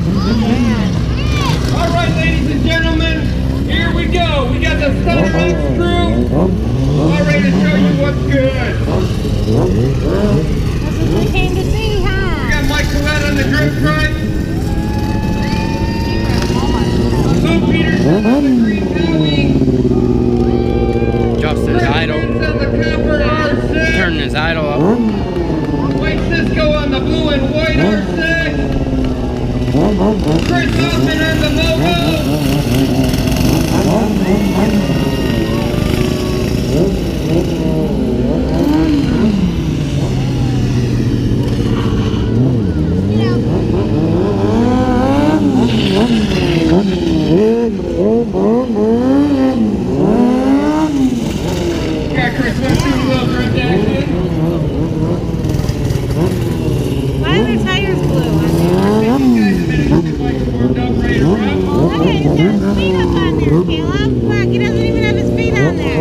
All right, ladies and gentlemen, here we go. We got the stunt crew all ready to show you what's good. That's what we came to see, huh? We got Mike Collette on the grip track. Sue Peterson on the green belly. Justin's idle. On the copper R6. Turning his idle up. Mike Cisco on the blue and white R6. Chris Hoffman on the logo. Yeah, Chris, let's do a little drift action. Why are their tires blue? Guys, a minute to get Mike warmed up, ready to rock. Okay, he's got his feet up on there, Caleb. Look, he doesn't even have his feet on there.